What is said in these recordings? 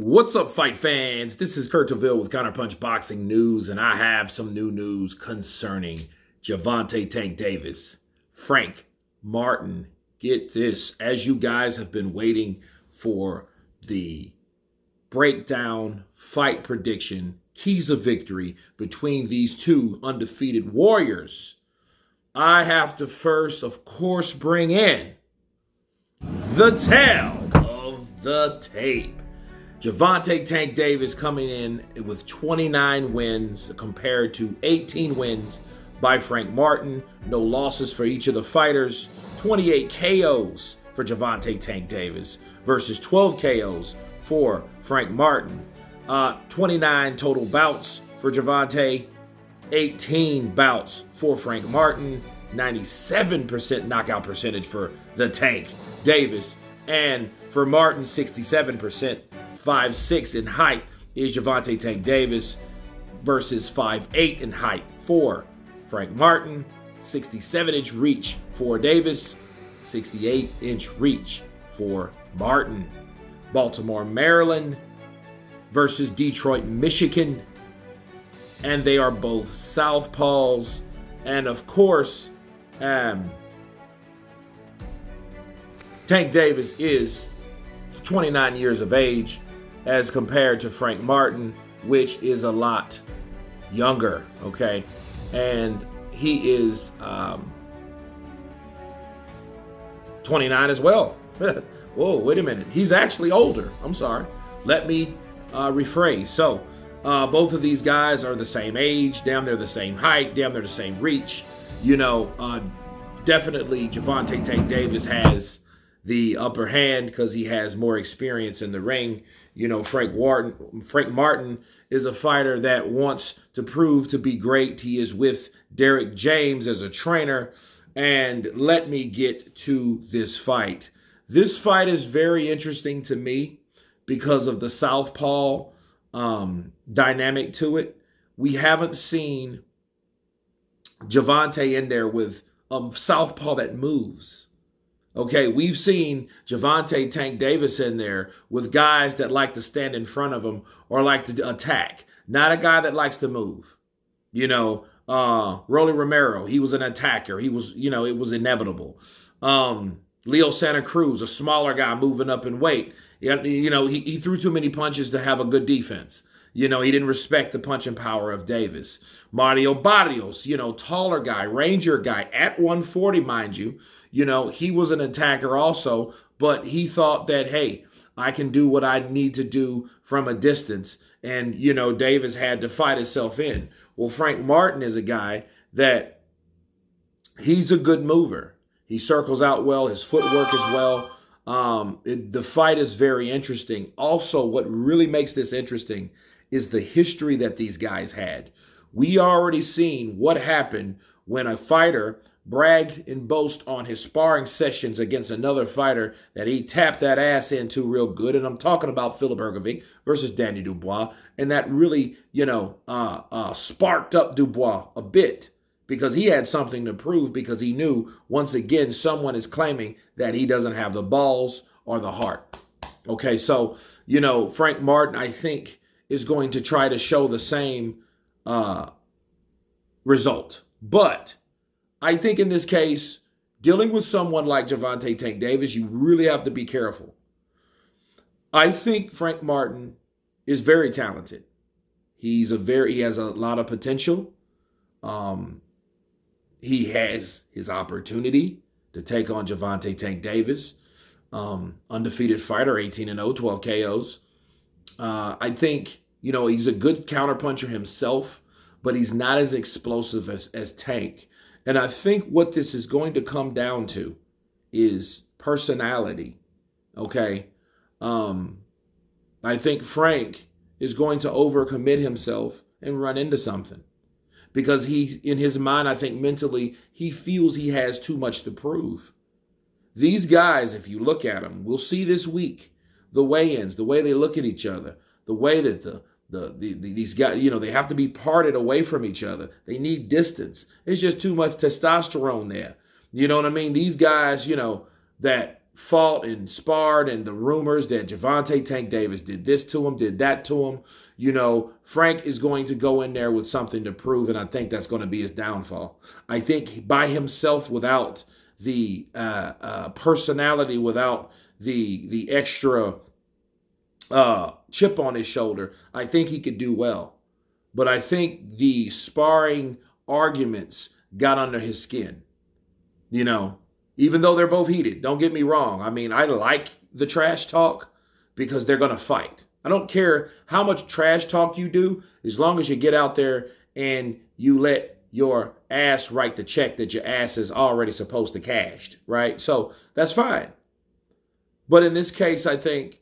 What's up, fight fans? This is Kurt Taville with Counterpunch Boxing News, and I have some new news concerning Gervonta Tank Davis. Frank Martin, get this. As you guys have been waiting for the breakdown, fight prediction, keys of victory between these two undefeated warriors, I have to first, of course, bring in the tale of the tape. Gervonta Tank Davis coming in with 29 wins compared to 18 wins by Frank Martin. No losses for each of the fighters. 28 KOs for Gervonta Tank Davis versus 12 KOs for Frank Martin. 29 total bouts for Gervonta, 18 bouts for Frank Martin, 97% knockout percentage for the Tank Davis, and for Martin, 67%. 5'6" in height is Gervonta Tank Davis versus 5'8" in height for Frank Martin. 67-inch reach for Davis, 68-inch reach for Martin. Baltimore, Maryland versus Detroit, Michigan. And they are both southpaws. And of course, Tank Davis is 29 years of age as compared to Frank Martin, which is a lot younger, okay? And he is 29 as well. Whoa, wait a minute. He's actually older. I'm sorry. Let me rephrase. So, both of these guys are the same age, damn near the same height, damn near the same reach. You know, definitely Gervonta Tank Davis has the upper hand because he has more experience in the ring. You know, Frank Martin is a fighter that wants to prove to be great. He is with Derek James as a trainer. And let me get to this fight. This fight is very interesting to me because of the southpaw dynamic to it. We haven't seen Gervonta in there with a southpaw that moves. Okay, we've seen Gervonta Tank Davis in there with guys that like to stand in front of him or like to attack. Not a guy that likes to move. You know, Rolly Romero, he was an attacker. He was, you know, it was inevitable. Leo Santa Cruz, a smaller guy moving up in weight. You know, he threw too many punches to have a good defense. You know, he didn't respect the punching power of Davis. Mario Barrios, you know, taller guy, Ranger guy, at 140, mind you. You know, he was an attacker also, but he thought that, hey, I can do what I need to do from a distance. And, you know, Davis had to fight himself in. Well, Frank Martin is a guy that he's a good mover. He circles out well. His footwork is well. The fight is very interesting. Also, what really makes this interesting is the history that these guys had. We already seen what happened when a fighter bragged and boasted on his sparring sessions against another fighter that he tapped that ass into real good. And I'm talking about Philip Hergovic versus Danny Dubois. And that really, you know, sparked up Dubois a bit because he had something to prove because he knew, once again, someone is claiming that he doesn't have the balls or the heart. Okay, so, you know, Frank Martin, I think, is going to try to show the same result. But I think in this case, dealing with someone like Gervonta Tank Davis, you really have to be careful. I think Frank Martin is very talented. He has a lot of potential. He has his opportunity to take on Gervonta Tank Davis. Undefeated fighter, 18-0, 12 KOs. I think, you know, he's a good counterpuncher himself, but he's not as explosive as Tank. And I think what this is going to come down to is personality, okay? I think Frank is going to overcommit himself and run into something because in his mind, I think mentally, he feels he has too much to prove. These guys, if you look at them, we'll see this week, the weigh-ins, the way they look at each other, the way that these guys, you know, they have to be parted away from each other. They need distance. It's just too much testosterone there. You know what I mean? These guys, you know, that fought and sparred, and the rumors that Gervonta Tank Davis did this to him, did that to him, Frank is going to go in there with something to prove, and I think that's going to be his downfall. I think by himself, without the personality, without the extra chip on his shoulder, I think he could do well. But I think the sparring arguments got under his skin, even though they're both heated. Don't get me wrong. I mean, I like the trash talk because they're going to fight. I don't care how much trash talk you do, as long as you get out there and you let your ass write the check that your ass is already supposed to cash, right? So that's fine. But in this case, I think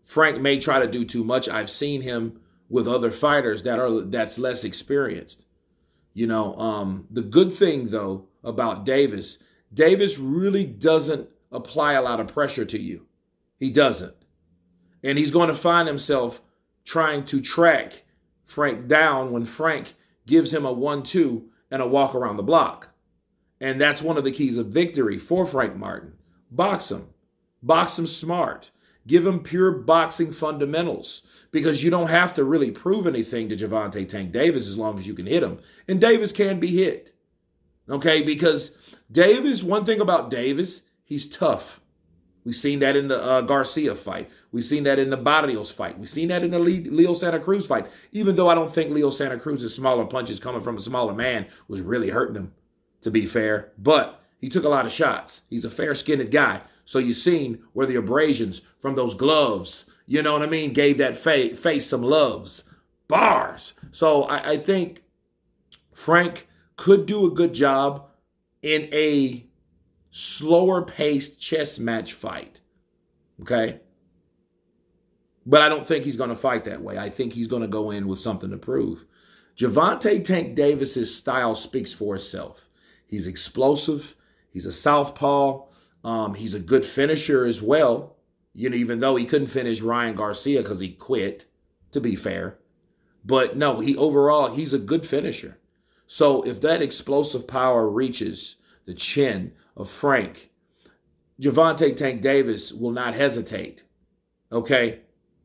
Frank may try to do too much. I've seen him with other fighters that's less experienced. The good thing though about Davis really doesn't apply a lot of pressure to you. He doesn't. And he's going to find himself trying to track Frank down when Frank gives him a 1-2 and a walk around the block. And that's one of the keys of victory for Frank Martin. Box him. Box him smart. Give him pure boxing fundamentals, because you don't have to really prove anything to Gervonta Tank Davis as long as you can hit him. And Davis can be hit. Okay, because Davis, one thing about Davis, he's tough. We've seen that in the Garcia fight. We've seen that in the Barrios fight. We've seen that in the Leo Santa Cruz fight. Even though I don't think Leo Santa Cruz's smaller punches coming from a smaller man was really hurting him, to be fair. But he took a lot of shots. He's a fair-skinned guy. So you've seen where the abrasions from those gloves, gave that face some loves. Bars. So I think Frank could do a good job in a slower-paced chess match fight. Okay? But I don't think he's going to fight that way. I think he's going to go in with something to prove. Gervonta Tank Davis's style speaks for itself. He's explosive. He's a southpaw. He's a good finisher as well. Even though he couldn't finish Ryan Garcia because he quit, to be fair. But no, he's a good finisher. So if that explosive power reaches the chin of Frank, Gervonta Tank Davis will not hesitate, okay,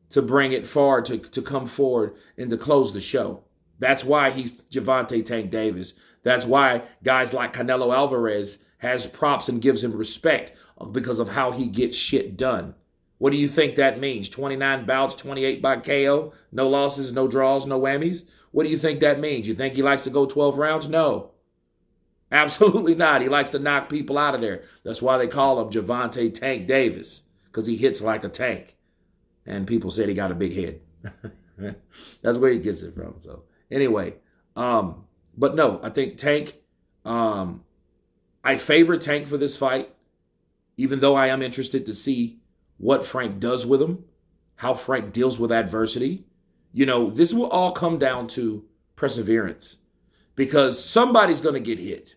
to bring it far, to come forward and to close the show. That's why he's Gervonta Tank Davis. That's why guys like Canelo Alvarez has props and gives him respect, because of how he gets shit done. What do you think that means? 29 bouts, 28 by KO, no losses, no draws, no whammies? What do you think that means? You think he likes to go 12 rounds? No. Absolutely not. He likes to knock people out of there. That's why they call him Gervonta Tank Davis, because he hits like a tank. And people said he got a big head. That's where he gets it from. So anyway, but no, I think Tank, I favor Tank for this fight, even though I am interested to see what Frank does with him, how Frank deals with adversity. This will all come down to perseverance, because somebody's going to get hit.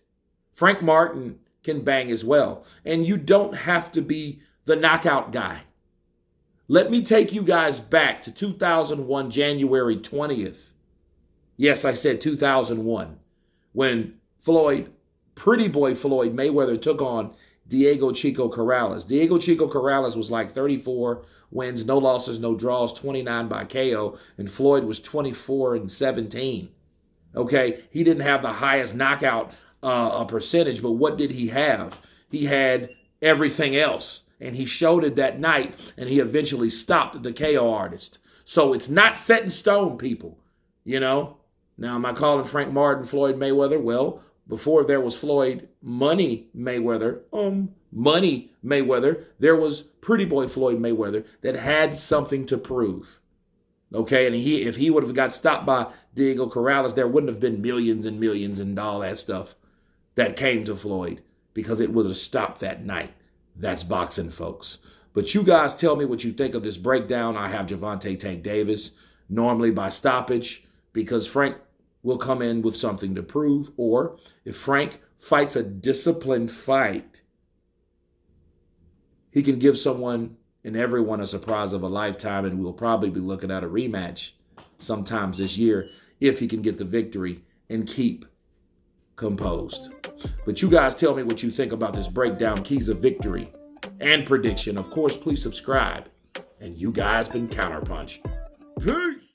Frank Martin can bang as well, and you don't have to be the knockout guy. Let me take you guys back to 2001, January 20th. Yes, I said 2001, when Pretty Boy Floyd Mayweather took on Diego Chico Corrales. Diego Chico Corrales was like 34 wins, no losses, no draws, 29 by KO, and Floyd was 24-17. Okay, he didn't have the highest knockout percentage, but what did he have? He had everything else, and he showed it that night, and he eventually stopped the KO artist. So it's not set in stone, people. Now, am I calling Frank Martin Floyd Mayweather? Well, before there was Floyd Money Mayweather, there was Pretty Boy Floyd Mayweather that had something to prove. Okay, and if he would have got stopped by Diego Corrales, there wouldn't have been millions and millions and all that stuff that came to Floyd, because it would have stopped that night. That's boxing, folks. But you guys tell me what you think of this breakdown. I have Gervonta Tank Davis, normally by stoppage, because Frank will come in with something to prove. Or if Frank fights a disciplined fight, he can give someone and everyone a surprise of a lifetime, and we'll probably be looking at a rematch sometimes this year if he can get the victory and keep composed. But you guys tell me what you think about this breakdown, keys of victory and prediction. Of course, please subscribe. And you guys been Counterpunch. Peace.